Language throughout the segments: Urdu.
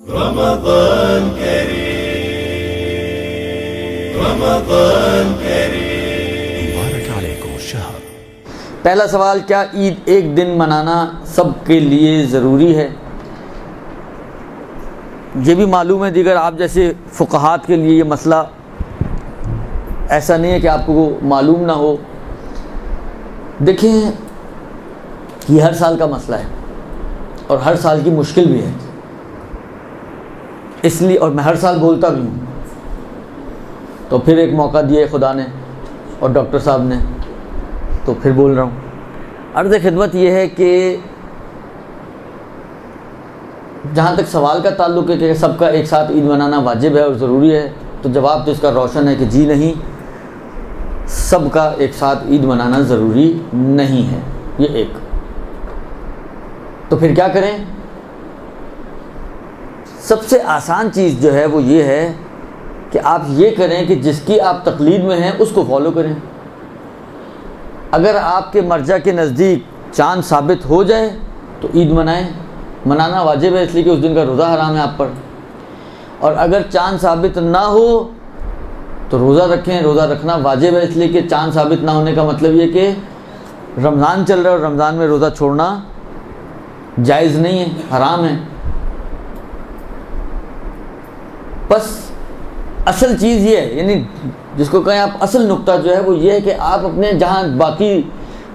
رمضان کریم رمضان کریم مبارک علیکم الشہر۔ پہلا سوال، کیا عید ایک دن منانا سب کے لیے ضروری ہے؟ یہ بھی معلوم ہے دیگر آپ جیسے فقہات کے لیے یہ مسئلہ ایسا نہیں ہے کہ آپ کو معلوم نہ ہو۔ دیکھیں، یہ ہر سال کا مسئلہ ہے اور ہر سال کی مشکل بھی ہے، اس لیے، اور میں ہر سال بولتا بھی ہوں، تو پھر ایک موقع دیا ہے خدا نے اور ڈاکٹر صاحب نے، تو پھر بول رہا ہوں۔ عرض خدمت یہ ہے کہ جہاں تک سوال کا تعلق ہے کہ سب کا ایک ساتھ عید منانا واجب ہے اور ضروری ہے، تو جواب تو اس کا روشن ہے کہ جی نہیں، سب کا ایک ساتھ عید منانا ضروری نہیں ہے۔ یہ ایک، تو پھر کیا کریں؟ سب سے آسان چیز جو ہے وہ یہ ہے کہ آپ یہ کریں کہ جس کی آپ تقلید میں ہیں اس کو فالو کریں۔ اگر آپ کے مرجع کے نزدیک چاند ثابت ہو جائے تو عید منائیں، منانا واجب ہے اس لیے کہ اس دن کا روزہ حرام ہے آپ پر، اور اگر چاند ثابت نہ ہو تو روزہ رکھیں، روزہ رکھنا واجب ہے اس لیے کہ چاند ثابت نہ ہونے کا مطلب یہ کہ رمضان چل رہا ہے اور رمضان میں روزہ چھوڑنا جائز نہیں ہے، حرام ہے۔ بس اصل چیز یہ ہے، یعنی جس کو کہیں آپ اصل نقطہ جو ہے وہ یہ ہے کہ آپ اپنے جہاں باقی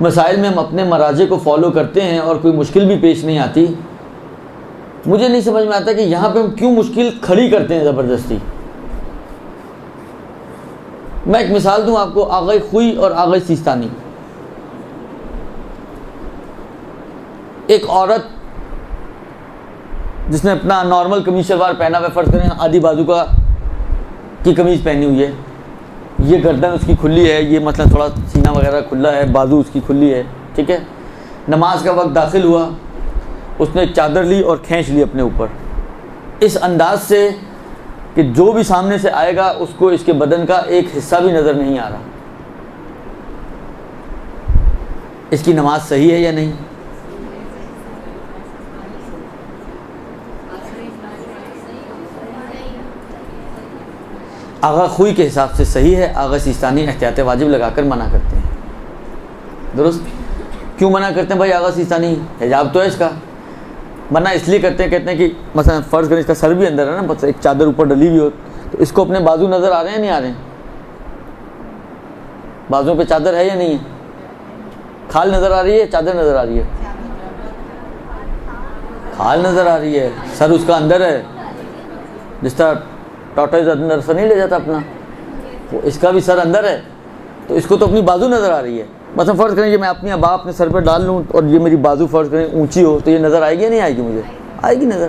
مسائل میں ہم اپنے مراجع کو فالو کرتے ہیں اور کوئی مشکل بھی پیش نہیں آتی، مجھے نہیں سمجھ میں آتا کہ یہاں پہ ہم کیوں مشکل کھڑی کرتے ہیں زبردستی۔ میں ایک مثال دوں آپ کو، آغا خوئی اور آغا سیستانی۔ ایک عورت جس نے اپنا نارمل قمیض شلوار پہنا ہوا، فرض کریں آدھی بازو کا کی قمیض پہنی ہوئی ہے، یہ گردن اس کی کھلی ہے، یہ مثلا تھوڑا سینہ وغیرہ کھلا ہے، بازو اس کی کھلی ہے، ٹھیک ہے۔ نماز کا وقت داخل ہوا، اس نے ایک چادر لی اور کھینچ لی اپنے اوپر، اس انداز سے کہ جو بھی سامنے سے آئے گا اس کو اس کے بدن کا ایک حصہ بھی نظر نہیں آ رہا۔ اس کی نماز صحیح ہے یا نہیں؟ آغا خوئی کے حساب سے صحیح ہے، آغا سیستانی احتیاط واجب لگا کر منع کرتے ہیں۔ درست؟ کیوں منع کرتے ہیں بھائی آغا سیستانی؟ حجاب تو ہے اس کا، منع اس لیے کرتے ہیں، کہتے ہیں کہ مثلا فرض کریں اس کا سر بھی اندر ہے نا، بس ایک چادر اوپر ڈلی ہوئی ہو تو اس کو اپنے بازو نظر آ رہے ہیں نہیں آ رہے ہیں؟ بازو پہ چادر ہے یا نہیں ہے؟ کھال نظر آ رہی ہے، چادر نظر آ رہی ہے؟ کھال نظر آ رہی ہے، سر اس کا اندر ہے، جس طرح ٹاٹا اندر سے نہیں لے جاتا اپنا، وہ اس کا بھی سر اندر ہے، تو اس کو تو اپنی بازو نظر آ رہی ہے۔ مثلا فرض کریں کہ میں اپنی ابا اپنے سر پہ ڈال لوں اور یہ میری بازو فرض کریں اونچی ہو تو یہ نظر آئے گی یا نہیں آئے گی؟ مجھے آئے گی نظر۔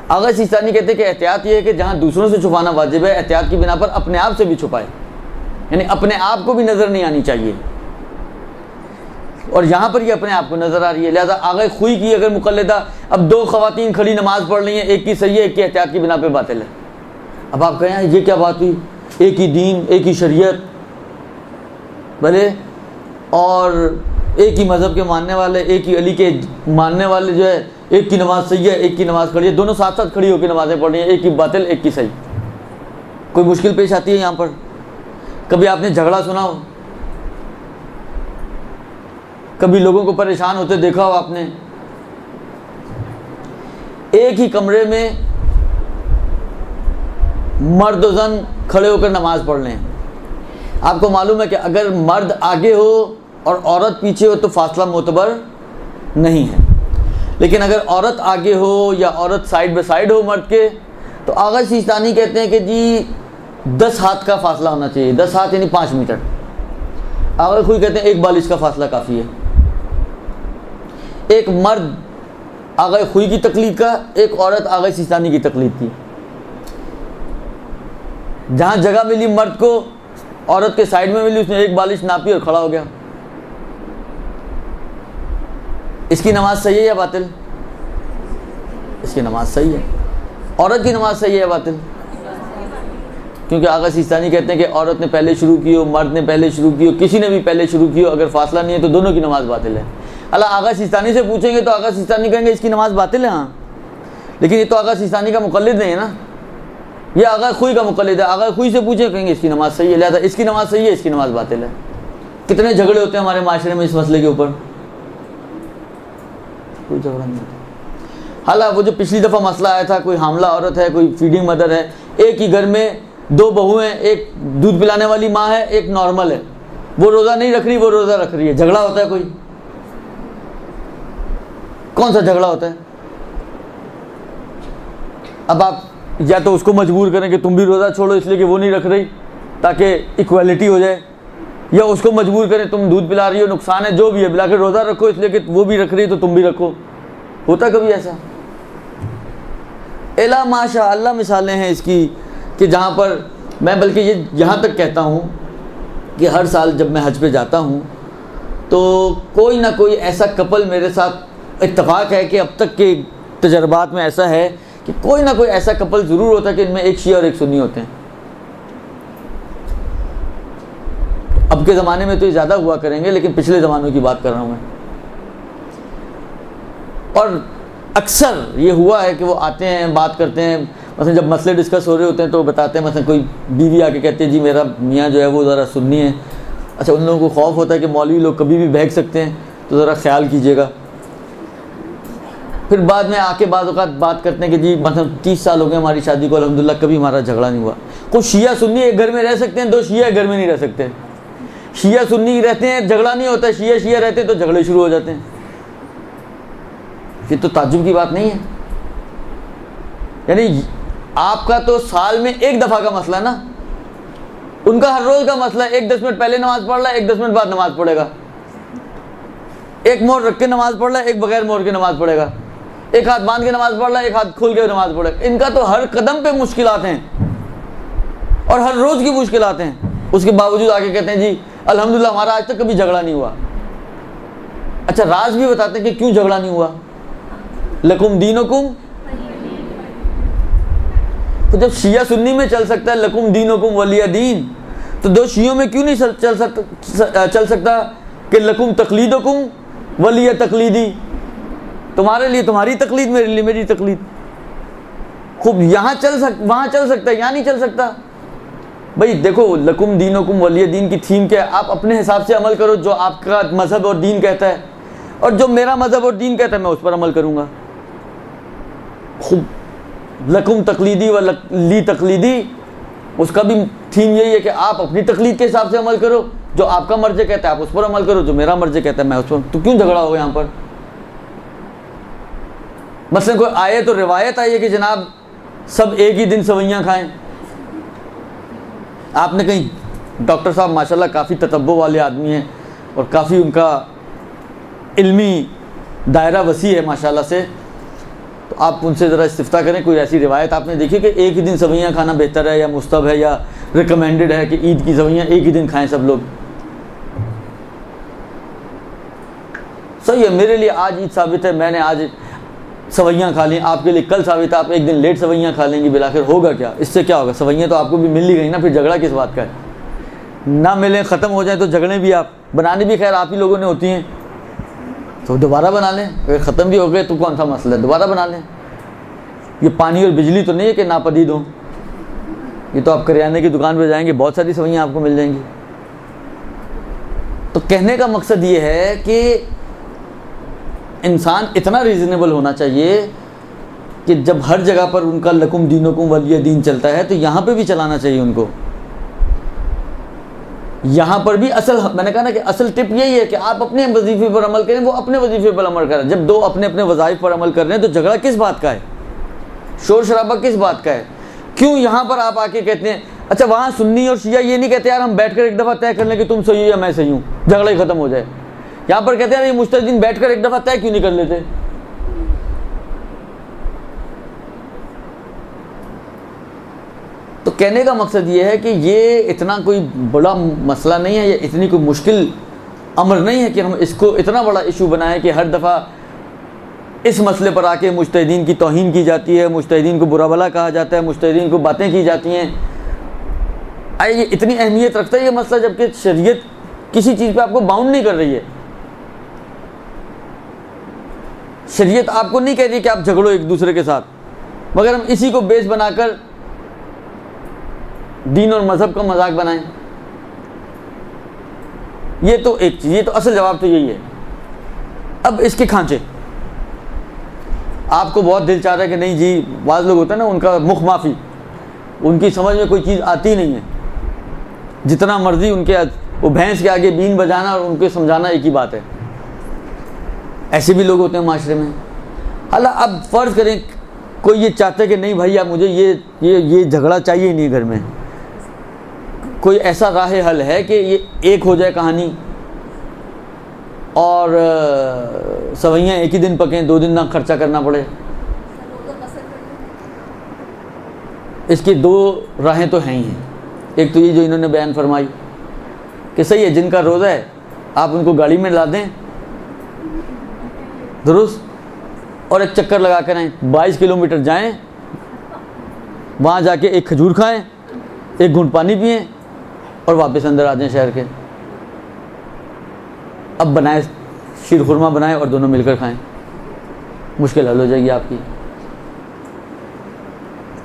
آغا سیستانی کہتے ہیں کہ احتیاط یہ ہے کہ جہاں دوسروں سے چھپانا واجب ہے، احتیاط کی بنا پر اپنے آپ سے بھی چھپائے، یعنی اپنے آپ کو بھی نظر نہیں آنی چاہیے، اور یہاں پر یہ اپنے آپ کو نظر آ رہی ہے۔ لہٰذا آغا خوئی کی اگر مقلدہ، اب دو خواتین کھڑی نماز پڑھ رہی ہیں، ایک کی صحیح ہے ایک کی احتیاط کی بنا پہ باطل ہے، اب آپ کہیں یہ کیا بات ہوئی؟ ایک ہی دین، ایک ہی شریعت، بھلے اور ایک ہی مذہب کے ماننے والے، ایک ہی علی کے ماننے والے جو ہے، ایک کی نماز صحیح ہے ایک کی نماز کھڑی ہے، دونوں ساتھ ساتھ کھڑی ہو کے نمازیں پڑھ رہی ہیں، ایک کی باطل ایک کی صحیح۔ کوئی مشکل پیش آتی ہے یہاں پر؟ کبھی آپ نے جھگڑا سنا ہو؟ کبھی لوگوں کو پریشان ہوتے دیکھا ہو آپ نے؟ ایک ہی کمرے میں مرد و زن کھڑے ہو کر نماز پڑھ لیں، آپ کو معلوم ہے کہ اگر مرد آگے ہو اور عورت پیچھے ہو تو فاصلہ معتبر نہیں ہے، لیکن اگر عورت آگے ہو یا عورت سائیڈ بائی سائیڈ ہو مرد کے تو آغا سیستانی کہتے ہیں کہ جی 10 ہاتھ کا فاصلہ ہونا چاہیے، 10 ہاتھ یعنی 5 میٹر۔ آغا خوئی کہتے ہیں 1 بالش کا فاصلہ کافی ہے۔ ایک مرد آغا خوئی کی تقلید کا، ایک عورت آغا سیستانی کی تقلید کی۔ جہاں جگہ ملی مرد کو، عورت کے سائیڈ میں ملی، اس نے 1 بالش ناپی اور کھڑا ہو گیا۔ اس کی نماز صحیح ہے یا باطل؟ اس کی نماز صحیح ہے۔ عورت کی نماز صحیح ہے یا باطل؟ کیونکہ آغا سیستانی کہتے ہیں کہ عورت نے پہلے شروع کی ہو، مرد نے پہلے شروع کی ہو، کسی نے بھی پہلے شروع کی ہو، اگر فاصلہ نہیں ہے تو دونوں کی نماز باطل ہے۔ اللہ آغا سیستانی سے پوچھیں گے تو آغا سیستانی کہیں گے اس کی نماز باطل ہے، ہاں، لیکن یہ تو آغا سیستانی کا مقلد نہیں ہے نا، یہ آغا خوئی کا مقلد ہے. آغا خوئی سے پوچھیں کہیں گے اس کی نماز صحیح ہے، لہٰذا اس کی نماز صحیح ہے، اس کی نماز باطل ہے. کتنے جھگڑے ہوتے ہیں ہمارے معاشرے میں اس مسئلے کے اوپر، کوئی جھگڑا نہیں ہوتا. حالانکہ وہ جو پچھلی دفعہ مسئلہ آیا تھا، کوئی حاملہ عورت ہے، کوئی فیڈنگ مدر ہے، ایک ہی گھر میں 2 بہو ہیں، ایک دودھ پلانے والی ماں ہے، ایک نارمل ہے، وہ روزہ نہیں رکھ رہی، وہ روزہ رکھ رہی ہے، جھگڑا ہوتا ہے کوئی؟ کون سا جھگڑا ہوتا ہے؟ اب آپ یا تو اس کو مجبور کریں کہ تم بھی روزہ چھوڑو اس لیے کہ وہ نہیں رکھ رہی تاکہ ایکویلٹی ہو جائے، یا اس کو مجبور کریں تم دودھ پلا رہی ہو، نقصان ہے جو بھی ہے، بلا کے روزہ رکھو اس لیے کہ وہ بھی رکھ رہی ہے تو تم بھی رکھو. ہوتا کبھی ایسا؟ الا ماشاء اللہ مثالیں ہیں اس کی کہ جہاں پر میں بلکہ یہ یہاں تک کہتا ہوں کہ ہر سال جب میں حج پہ جاتا ہوں تو کوئی نہ کوئی ایسا کپل میرے ساتھ اتفاق ہے کہ اب تک کے تجربات میں ایسا ہے کہ کوئی نہ کوئی ایسا کپل ضرور ہوتا ہے کہ ان میں ایک شیعہ اور ایک سنی ہوتے ہیں. اب کے زمانے میں تو یہ زیادہ ہوا کریں گے، لیکن پچھلے زمانوں کی بات کر رہا ہوں میں. اور اکثر یہ ہوا ہے کہ وہ آتے ہیں، بات کرتے ہیں، مثلا جب مسئلے ڈسکس ہو رہے ہوتے ہیں تو بتاتے ہیں، مثلا کوئی بیوی آ کے کہتے ہیں جی میرا میاں جو ہے وہ ذرا سنی ہے. اچھا، ان لوگوں کو خوف ہوتا ہے کہ مولوی لوگ کبھی بھی بہک سکتے ہیں تو ذرا خیال کیجیے گا. پھر بعد میں آ کے بعض اوقات بات کرتے ہیں کہ جی مثلا 30 سال ہو گئے ہماری شادی کو، الحمدللہ کبھی ہمارا جھگڑا نہیں ہوا. کچھ شیعہ سنی ایک گھر میں رہ سکتے ہیں، 2 شیعہ ایک گھر میں نہیں رہ سکتے. شیعہ سنی رہتے ہیں جھگڑا نہیں ہوتا، شیعہ رہتے ہیں تو جھگڑے شروع ہو جاتے ہیں. یہ تو تعجب کی بات نہیں ہے. یعنی آپ کا تو سال میں ایک دفعہ کا مسئلہ ہے نا، ان کا ہر روز کا مسئلہ ہے. ایک 10 منٹ پہلے نماز پڑھ رہا ہے، ایک 10 منٹ بعد نماز پڑھے گا. ایک مور رکھ کے نماز پڑھ رہا ہے، ایک بغیر مور کے نماز پڑھے گا. ایک ہاتھ باندھ کے نماز پڑھ رہا ہے، ایک ہاتھ کھول کے نماز پڑھے گا. ان کا تو ہر قدم پہ مشکلات ہیں اور ہر روز کی مشکلات ہیں. اس کے باوجود آگے کہتے ہیں جی الحمدللہ ہمارا آج تک کبھی جھگڑا نہیں ہوا. اچھا، راز بھی بتاتے ہیں کہ کیوں جھگڑا نہیں ہوا. لکم دینکم، تو جب شیعہ سنی میں چل سکتا ہے لکم دینکم ولی دین، تو 2 شیعوں میں کیوں نہیں چل سکتا کہ لکم تقلیدکم ولی تقلیدی، تمہارے لیے تمہاری تقلید، میرے لیے میری تقلید. خوب یہاں وہاں چل سکتا ہے، یہاں نہیں چل سکتا. بھائی دیکھو، لکم دینکم ولی دین کی تھیم کیا ہے؟ آپ اپنے حساب سے عمل کرو جو آپ کا مذہب اور دین کہتا ہے، اور جو میرا مذہب اور دین کہتا ہے میں اس پر عمل کروں گا. خوب لکم تقلیدی و لی تقلیدی، اس کا بھی تھیم یہی ہے کہ آپ اپنی تقلید کے حساب سے عمل کرو، جو آپ کا مرجع کہتا ہے آپ اس پر عمل کرو، جو میرا مرجع کہتا ہے میں اس پر. تو کیوں جھگڑا ہوگا یہاں پر؟ مثلا کوئی آیت اور روایت آئی ہے کہ جناب سب ایک ہی دن سوئیاں کھائیں. آپ نے کہیں ڈاکٹر صاحب ماشاءاللہ کافی تتبع والے آدمی ہیں اور کافی ان کا علمی دائرہ وسیع ہے ماشاءاللہ سے، تو آپ ان سے ذرا استفتاء کریں. کوئی ایسی روایت آپ نے دیکھی کہ ایک ہی دن سویاں کھانا بہتر ہے یا مستحب ہے یا ریکمینڈڈ ہے کہ عید کی سویاں ایک ہی دن کھائیں سب لوگ؟ صحیح ہے، میرے لیے آج عید ثابت ہے، میں نے آج سویاں کھا لیں. آپ کے لیے کل ثابت ہے، آپ ایک دن لیٹ سویاں کھا لیں گی. بالآخر ہوگا کیا؟ اس سے کیا ہوگا؟ سویاں تو آپ کو بھی مل ہی گئی نا، پھر جھگڑا کس بات کا ہے؟ نہ ملیں، ختم ہو جائیں تو جھگڑیں بھی آپ بنانے بھی خیر آپ ہی لوگوں نے ہوتی ہیں، تو دوبارہ بنا لیں. اگر ختم بھی ہو گئے تو کون سا مسئلہ ہے، دوبارہ بنا لیں. یہ پانی اور بجلی تو نہیں ہے کہ ناپدید ہوں. یہ تو آپ کریانے کی دکان پہ جائیں گے بہت ساری سویاں آپ کو مل جائیں گی. تو کہنے کا مقصد یہ ہے کہ انسان اتنا ریزنیبل ہونا چاہیے کہ جب ہر جگہ پر ان کا لکم دینکم ولی دین چلتا ہے تو یہاں پہ بھی چلانا چاہیے ان کو. یہاں پر بھی اصل، میں نے کہا نا کہ اصل ٹپ یہی ہے کہ آپ اپنے وظیفے پر عمل کریں، وہ اپنے وظیفے پر عمل کریں. جب 2 اپنے اپنے وظائف پر عمل کر رہے ہیں تو جھگڑا کس بات کا ہے؟ شور شرابہ کس بات کا ہے؟ کیوں یہاں پر آپ آ کے کہتے ہیں اچھا وہاں سنی اور شیعہ یہ نہیں کہتے یار ہم بیٹھ کر ایک دفعہ طے کر لیں کہ تم صحیح ہو یا میں صحیح ہوں، جھگڑا ہی ختم ہو جائے. یہاں پر کہتے ہیں یہ مجتہدین بیٹھ کر ایک دفعہ طے کیوں نہیں کر لیتے؟ تو کہنے کا مقصد یہ ہے کہ یہ اتنا کوئی بڑا مسئلہ نہیں ہے، یہ اتنی کوئی مشکل امر نہیں ہے کہ ہم اس کو اتنا بڑا ایشو بنائیں کہ ہر دفعہ اس مسئلے پر آ کے مجتہدین کی توہین کی جاتی ہے، مجتہدین کو برا بھلا کہا جاتا ہے، مجتہدین کو باتیں کی جاتی ہیں. یہ اتنی اہمیت رکھتا ہے یہ مسئلہ جبکہ شریعت کسی چیز پہ آپ کو باؤنڈ نہیں کر رہی ہے. شریعت آپ کو نہیں کہہ رہی کہ آپ جھگڑو ایک دوسرے کے ساتھ، مگر ہم اسی کو بیس بنا کر دین اور مذہب کا مذاق بنائیں. یہ تو ایک چیز, یہ تو اصل جواب تو یہی ہے. اب اس کے کھانچے, آپ کو بہت دل چاہتا ہے کہ نہیں جی, بعض لوگ ہوتے ہیں نا ان کا مخ معافی, ان کی سمجھ میں کوئی چیز آتی نہیں ہے, جتنا مرضی ان کے وہ بھینس کے آگے بین بجانا اور ان کو سمجھانا ایک ہی بات ہے. ایسے بھی لوگ ہوتے ہیں معاشرے میں. اللہ, اب فرض کریں کوئی یہ چاہتا ہے کہ نہیں بھائی اب مجھے یہ جھگڑا چاہیے ہی نہیں گھر میں, کوئی ایسا راہ حل ہے کہ یہ ایک ہو جائے کہانی اور سوئیاں ایک ہی دن پکیں, 2 دن نہ خرچہ کرنا پڑے. اس کی 2 راہیں تو ہیں ہی ہیں. ایک تو یہ جو انہوں نے بیان فرمائی کہ صحیح ہے, جن کا روزہ ہے آپ ان کو گاڑی میں لا دیں, درست, اور ایک چکر لگا کر آئیں, 22 کلومیٹر جائیں, وہاں جا کے ایک کھجور کھائیں, ایک گھونٹ پانی پئیں اور واپس اندر آ جائیں شہر کے. اب بنائیں, شیر خورما بنائیں اور دونوں مل کر کھائیں, مشکل حل ہو جائے گی آپ کی.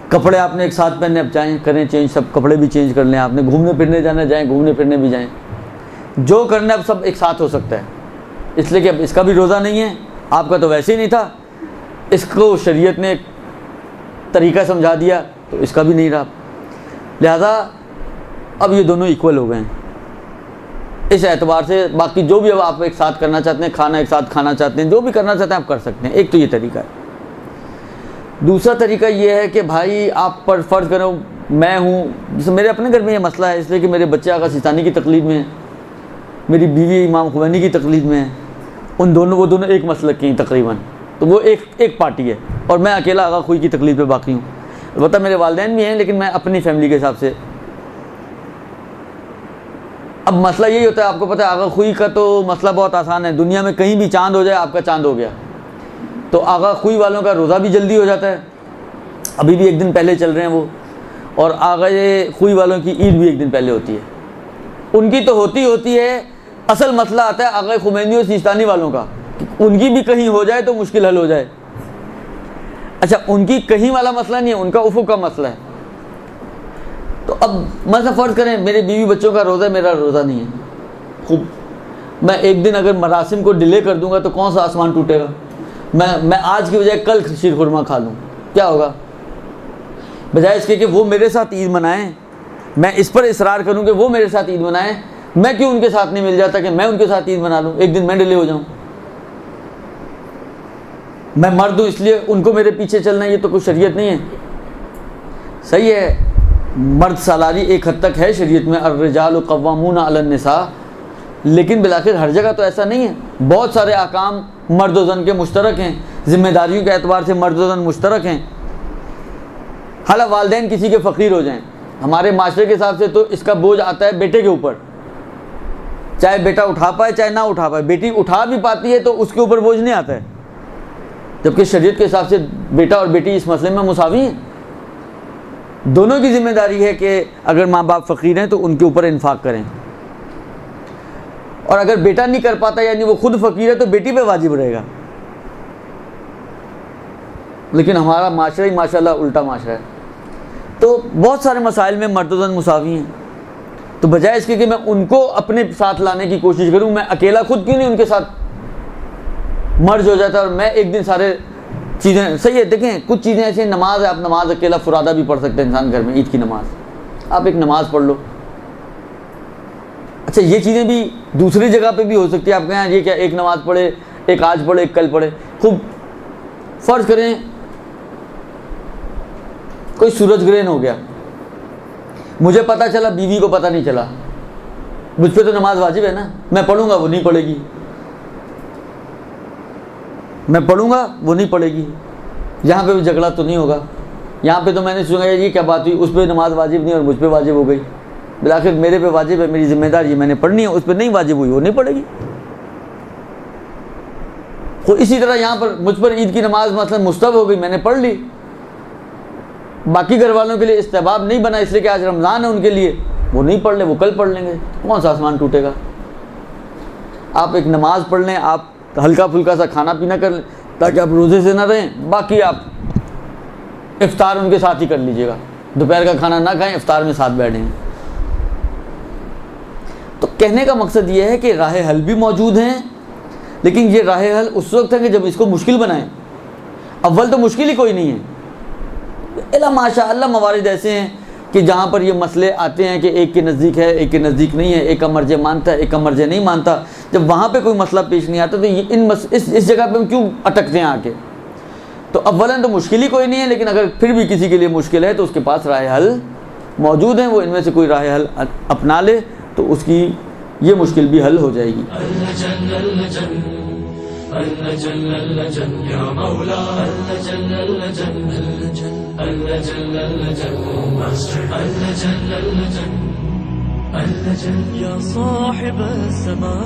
کپڑے آپ نے ایک ساتھ پہننے, اب جائیں کریں چینج, سب کپڑے بھی چینج کر لیں. آپ نے گھومنے پھرنے جانا, جائیں گھومنے پھرنے بھی جائیں, جو کرنا اب سب ایک ساتھ ہو سکتا ہے. اس لیے کہ اب اس کا بھی روزہ نہیں ہے, آپ کا تو ویسے ہی نہیں تھا, اس کو شریعت نے ایک طریقہ سمجھا دیا تو اس کا بھی نہیں رہا. لہذا اب یہ دونوں ایکول ہو گئے ہیں اس اعتبار سے. باقی جو بھی اب آپ ایک ساتھ کرنا چاہتے ہیں, کھانا ایک ساتھ کھانا چاہتے ہیں, جو بھی کرنا چاہتے ہیں آپ کر سکتے ہیں. ایک تو یہ طریقہ ہے. دوسرا طریقہ یہ ہے کہ بھائی آپ پر فرض کرو میں ہوں, جیسے میرے اپنے گھر میں یہ مسئلہ ہے, اس لیے کہ میرے بچے آغا سیستانی کی تقلید میں ہیں, میری بیوی امام خمینی کی تقلید میں ہے, وہ دونوں ایک مسلک کی ہیں تقریباً, تو وہ ایک پارٹی ہے, اور میں اکیلا آغا خوئی کی تقلید پہ باقی ہوں. البتہ میرے والدین بھی ہیں لیکن میں اپنی فیملی کے حساب سے. اب مسئلہ یہی ہوتا ہے, آپ کو پتہ ہے آغا خوئی کا تو مسئلہ بہت آسان ہے. دنیا میں کہیں بھی چاند ہو جائے آپ کا چاند ہو گیا. تو آغا خوئی والوں کا روزہ بھی جلدی ہو جاتا ہے, ابھی بھی 1 دن پہلے چل رہے ہیں وہ, اور آغا خوئی والوں کی عید بھی 1 دن پہلے ہوتی ہے. ان کی تو ہوتی ہے, اصل مسئلہ آتا ہے آغا خمینی اور سیستانی والوں کا, ان کی بھی کہیں ہو جائے تو مشکل حل ہو جائے. اچھا, ان کی کہیں والا مسئلہ نہیں ہے, ان کا افق کا مسئلہ ہے. تو اب مثلا فرض کریں میرے بیوی بچوں کا روزہ ہے, میرا روزہ نہیں ہے. خوب, میں 1 دن اگر مراسم کو ڈیلے کر دوں گا تو کون سا آسمان ٹوٹے گا. میں آج کی بجائے کل شیر خورما کھا لوں, کیا ہوگا؟ بجائے اس کے کہ وہ میرے ساتھ عید منائیں, میں اس پر اصرار کروں کہ وہ میرے ساتھ عید منائیں, میں کیوں ان کے ساتھ نہیں مل جاتا کہ میں ان کے ساتھ عید منا لوں, 1 دن میں ڈیلے ہو جاؤں. میں مرد ہوں اس لیے ان کو میرے پیچھے چلنا, یہ تو کوئی شریعت نہیں ہے. صحیح ہے, مرد سالاری ایک حد تک ہے شریعت میں, الرجال قوامون علی النساء, لیکن بالآخر ہر جگہ تو ایسا نہیں ہے. بہت سارے احکام مرد و زن کے مشترک ہیں, ذمہ داریوں کے اعتبار سے مرد و زن مشترک ہیں. حالانکہ والدین کسی کے فقیر ہو جائیں, ہمارے معاشرے کے حساب سے تو اس کا بوجھ آتا ہے بیٹے کے اوپر, چاہے بیٹا اٹھا پائے چاہے نہ اٹھا پائے. بیٹی اٹھا بھی پاتی ہے تو اس کے اوپر بوجھ نہیں آتا ہے, جبکہ شریعت کے حساب سے بیٹا اور بیٹی اس مسئلے میں مساوی ہیں. دونوں کی ذمہ داری ہے کہ اگر ماں باپ فقیر ہیں تو ان کے اوپر انفاق کریں, اور اگر بیٹا نہیں کر پاتا یعنی وہ خود فقیر ہے تو بیٹی پہ واجب رہے گا. لیکن ہمارا معاشرہ ہی ماشاءاللہ الٹا معاشرہ ہے. تو بہت سارے مسائل میں مرد و زن مساوی ہیں. تو بجائے اس کے کہ میں ان کو اپنے ساتھ لانے کی کوشش کروں, میں اکیلا خود کیوں نہیں ان کے ساتھ مرج ہو جاتا, اور میں 1 دن سارے چیزیں. صحیح ہے, دیکھیں کچھ چیزیں ایسی ہیں, نماز ہے, آپ نماز اکیلا فرادہ بھی پڑھ سکتے ہیں انسان گھر میں, عید کی نماز آپ ایک نماز پڑھ لو. اچھا, یہ چیزیں بھی دوسری جگہ پہ بھی ہو سکتی ہے. آپ کہیں یہ کیا, ایک نماز پڑھے, ایک آج پڑھے ایک کل پڑھے. خوب فرض کریں کوئی سورج گرہن ہو گیا, مجھے پتہ چلا بیوی کو پتہ نہیں چلا, مجھ پہ تو نماز واجب ہے نا, میں پڑھوں گا وہ نہیں پڑھے گی, میں پڑھوں گا وہ نہیں پڑھے گی. یہاں پہ بھی جھگڑا تو نہیں ہوگا, یہاں پہ تو میں نے سنا یہ کیا بات ہوئی, اس پہ نماز واجب نہیں اور مجھ پہ واجب ہو گئی. بالآخر میرے پہ واجب ہے, میری ذمہ داری ہے, میں نے پڑھنی ہے, اس پہ نہیں واجب ہوئی وہ نہیں پڑھے گی. اسی طرح یہاں پر مجھ پر عید کی نماز مثلا مستحب ہو گئی, میں نے پڑھ لی, باقی گھر والوں کے لیے استحباب نہیں بنا اس لیے کہ آج رمضان ہے ان کے لیے, وہ نہیں پڑھ لیں, وہ کل پڑھ لیں گے, کون سا آسمان ٹوٹے گا. آپ ایک نماز پڑھ لیں, آپ ہلکا پھلکا سا کھانا پینا کر لیں تاکہ آپ روزے سے نہ رہیں, باقی آپ افطار ان کے ساتھ ہی کر لیجیے گا، دوپہر کا کھانا نہ کھائیں، افطار میں ساتھ بیٹھیں۔ تو کہنے کا مقصد یہ ہے کہ راہ حل بھی موجود ہیں، لیکن یہ راہ حل اس وقت ہے کہ جب اس کو مشکل بنائیں۔ اول تو مشکل ہی کوئی نہیں ہے، الا ماشاء اللہ موارد ایسے ہیں کہ جہاں پر یہ مسئلے آتے ہیں کہ ایک کے نزدیک ہے، ایک کے نزدیک نہیں ہے، ایک کا مرجع مانتا ہے، ایک کا مرجع نہیں مانتا، جب وہاں پہ کوئی مسئلہ پیش نہیں آتا تو یہ اس جگہ پہ ہم کیوں اٹکتے ہیں آ کے؟ تو اولاً تو مشکل ہی کوئی نہیں ہے، لیکن اگر پھر بھی کسی کے لیے مشکل ہے تو اس کے پاس راہ حل موجود ہیں، وہ ان میں سے کوئی راہ حل اپنا لے تو اس کی یہ مشکل بھی حل ہو جائے گی۔ يا صاحب السماء